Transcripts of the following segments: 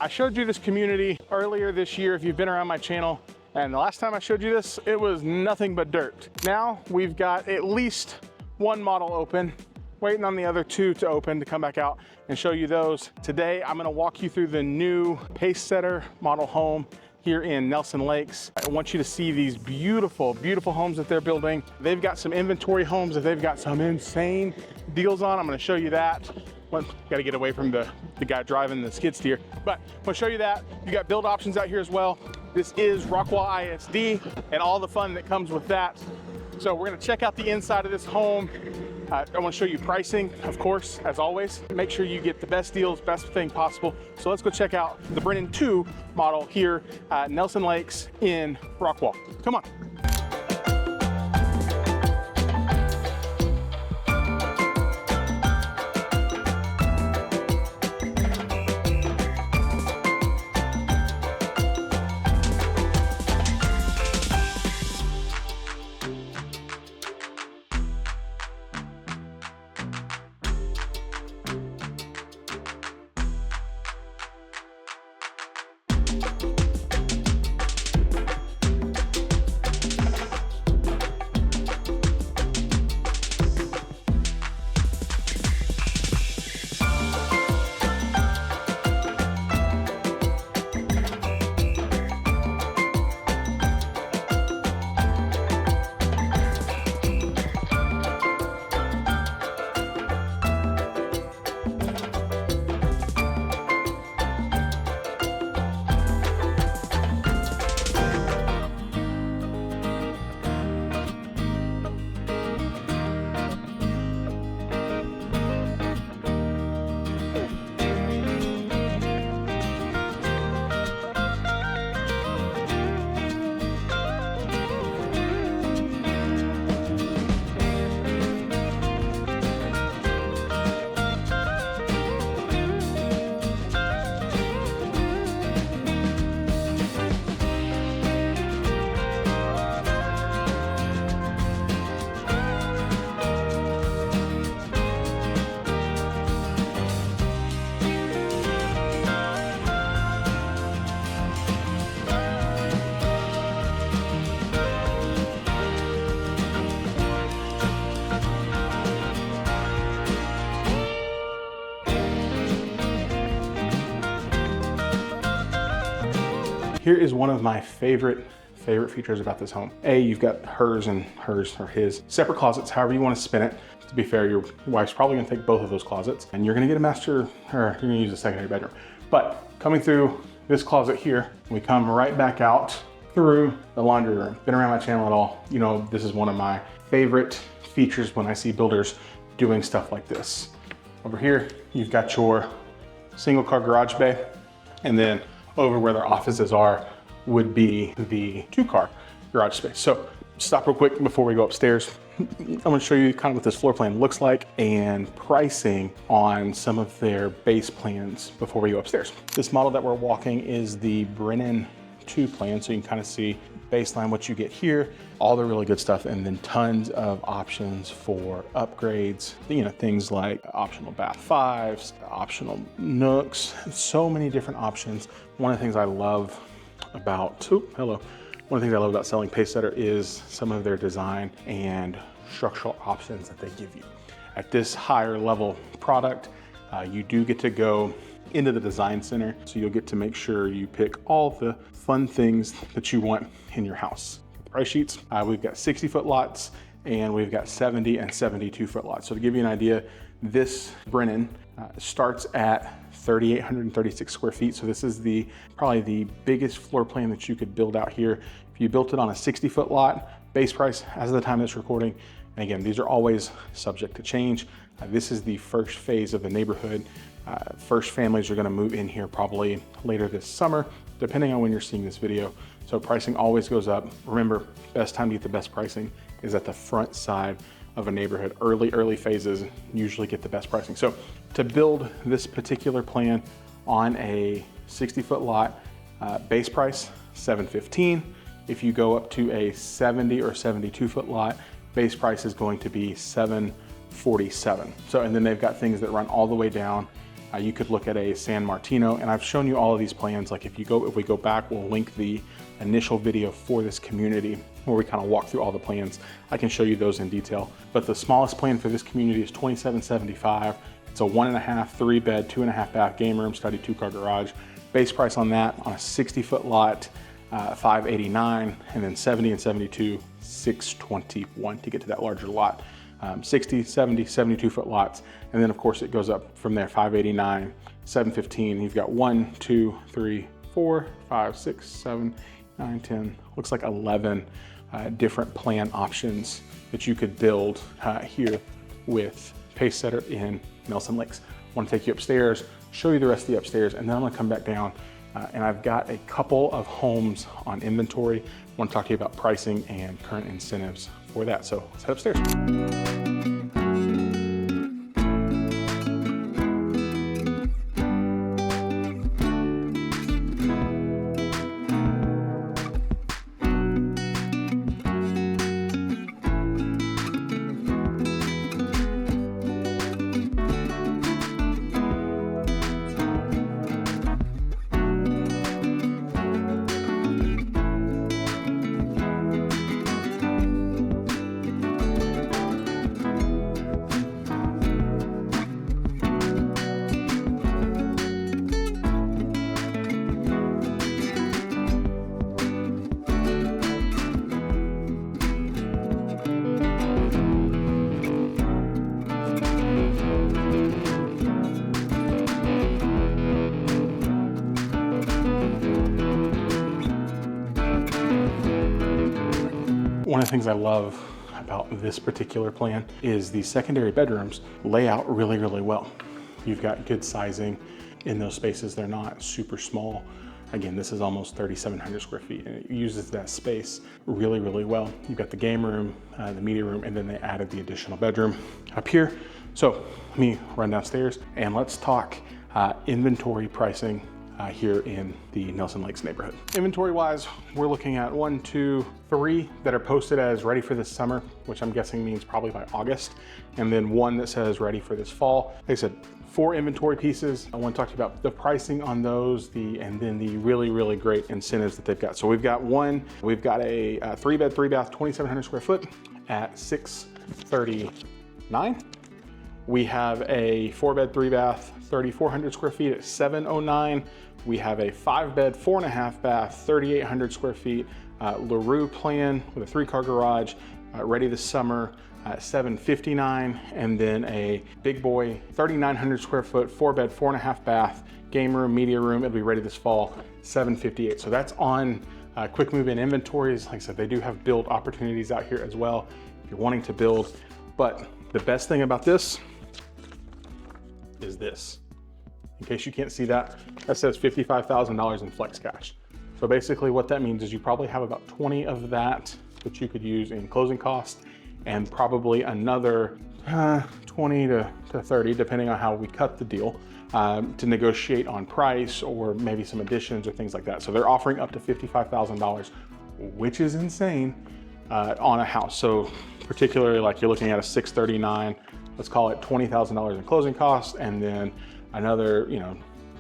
I showed you this community earlier this year if you've been around my channel, and the last time I showed you this, it was nothing but dirt. Now we've got at least one model open, waiting on the other two to open to come back out and show you those. Today, I'm gonna walk you through the new Pacesetter model home here in Nelson Lakes. I want you to see these beautiful, beautiful homes that they're building. They've got some inventory homes that they've got some insane deals on. I'm gonna show you that. Gotta get away from the guy driving the skid steer, but I'm gonna show you that. You got build options out here as well. This is Rockwall ISD and all the fun that comes with that. So we're gonna check out the inside of this home. I want to show you pricing, of course, as always. Make sure you get the best deals, best thing possible. So let's go check out the Brennan 2 model here at Nelson Lakes in Rockwall. Come on. Here is one of my favorite features about this home. A, you've got hers and hers or his separate closets, however you want to spin it. To be fair, your wife's probably gonna take both of those closets and you're gonna get a master, or you're gonna use a secondary bedroom. But coming through this closet here, we come right back out through the laundry room. Been around my channel at all, you know, this is one of my favorite features when I see builders doing stuff like this. Over here, you've got your single car garage bay, and then over where their offices are would be the 2-car garage space. So stop real quick before we go upstairs. I'm gonna show you kind of what this floor plan looks like and pricing on some of their base plans before we go upstairs. This model that we're walking is the Brennan 2 plan, so you can kind of see baseline what you get here, all the really good stuff, and then tons of options for upgrades, you know, things like optional bath 5s, optional nooks, so many different options. One of the things I love about, one of the things I love about selling Pacesetter is some of their design and structural options that they give you. At this higher level product, you do get to go into the design center, so you'll get to make sure you pick all the fun things that you want in your house. The price sheets, we've got 60-foot lots and we've got 70 and 72-foot lots. So to give you an idea, this Brennan starts at 3,836 square feet. So this is probably the biggest floor plan that you could build out here. If you built it on a 60-foot lot, base price as of the time of this recording, and again, these are always subject to change. This is the first phase of the neighborhood. First families are gonna move in here probably later this summer, depending on when you're seeing this video. So pricing always goes up. Remember, best time to get the best pricing is at the front side of a neighborhood. Early phases usually get the best pricing. So to build this particular plan on a 60-foot lot, base price, $715. If you go up to a 70 or 72-foot lot, base price is going to be $747. So, and then they've got things that run all the way down You could look at a San Martino, and I've shown you all of these plans. Like if we go back, we'll link the initial video for this community where we kind of walk through all the plans. I can show you those in detail. But the smallest plan for this community is $2,775. It's a 1.5, 3-bed, 2.5 bath, game room, study, 2-car garage. Base price on that on a 60-foot lot, $589, and then 70 and 72, $621 to get to that larger lot. 60, 70, 72-foot lots. And then of course it goes up from there, 589, 715. You've got 1, 2, 3, 4, 5, 6, 7, 9, 10, looks like 11 different plan options that you could build here with Pacesetter in Nelson Lakes. I want to take you upstairs, show you the rest of the upstairs, and then I'm going to come back down and I've got a couple of homes on inventory. I want to talk to you about pricing and current incentives for that. So let's head upstairs. One of the things I love about this particular plan is the secondary bedrooms lay out really, really well. You've got good sizing in those spaces. They're not super small. Again, this is almost 3,700 square feet and it uses that space really, really well. You've got the game room, the media room, and then they added the additional bedroom up here. So let me run downstairs and let's talk inventory pricing here in the Nelson Lakes neighborhood. Inventory wise, we're looking at 1, 2, 3 that are posted as ready for this summer, which I'm guessing means probably by August, and then 1 that says ready for this fall. Like I said, 4 inventory pieces. I want to talk to you about the pricing on those, and then the really, really great incentives that they've got. So we've got a 3-bed, 3-bath, 2,700 square foot at $639. We have a 4-bed, 3-bath, 3,400 square feet at $709. We have a 5-bed, 4.5 bath, 3,800 square feet LaRue plan with a 3-car garage, ready this summer at $759. And then a big boy, 3,900 square foot, 4-bed, 4.5 bath, game room, media room. It'll be ready this fall, $758. So that's on quick move-in inventories. Like I said, they do have build opportunities out here as well if you're wanting to build. But the best thing about this is this. In case you can't see that, that says $55,000 in flex cash. So basically what that means is you probably have about 20 of that you could use in closing costs, and probably another 20 to 30, depending on how we cut the deal, to negotiate on price or maybe some additions or things like that. So they're offering up to $55,000, which is insane on a house. So particularly like you're looking at a 639, let's call it $20,000 in closing costs, and then another,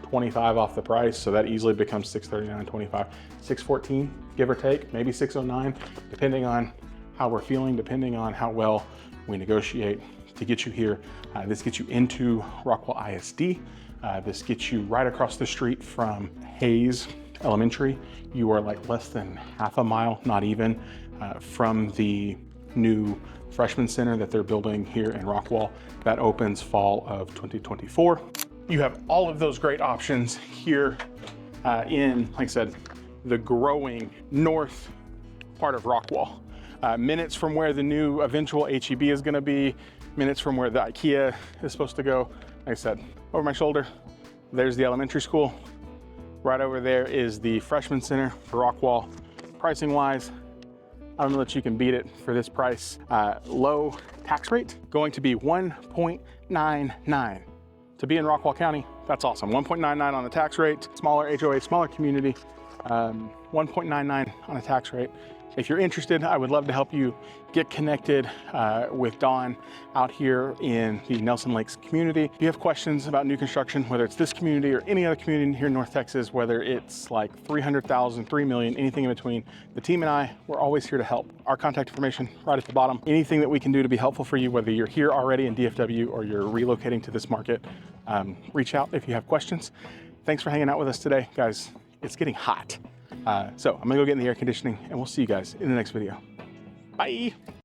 25 off the price. So that easily becomes 639, 25, 614, give or take, maybe 609, depending on how we're feeling, depending on how well we negotiate to get you here. This gets you into Rockwall ISD. This gets you right across the street from Hayes Elementary. You are like less than half a mile, not even, from the new freshman center that they're building here in Rockwall. That opens fall of 2024. You have all of those great options here in, like I said, the growing north part of Rockwall. Minutes from where the new eventual HEB is gonna be, minutes from where the IKEA is supposed to go. Like I said, over my shoulder, there's the elementary school. Right over there is the freshman center for Rockwall. Pricing wise, I don't know that you can beat it for this price. Low tax rate, going to be 1.99. To be in Rockwall County, that's awesome. 1.99 on the tax rate, smaller HOA, smaller community, 1.99 on a tax rate. If you're interested, I would love to help you get connected with Dawn out here in the Nelson Lakes community. If you have questions about new construction, whether it's this community or any other community here in North Texas, whether it's like 300,000, 3 million, anything in between, the team and I, we're always here to help. Our contact information right at the bottom. Anything that we can do to be helpful for you, whether you're here already in DFW or you're relocating to this market, reach out if you have questions. Thanks for hanging out with us today, guys. It's getting hot. So I'm gonna go get in the air conditioning and we'll see you guys in the next video. Bye.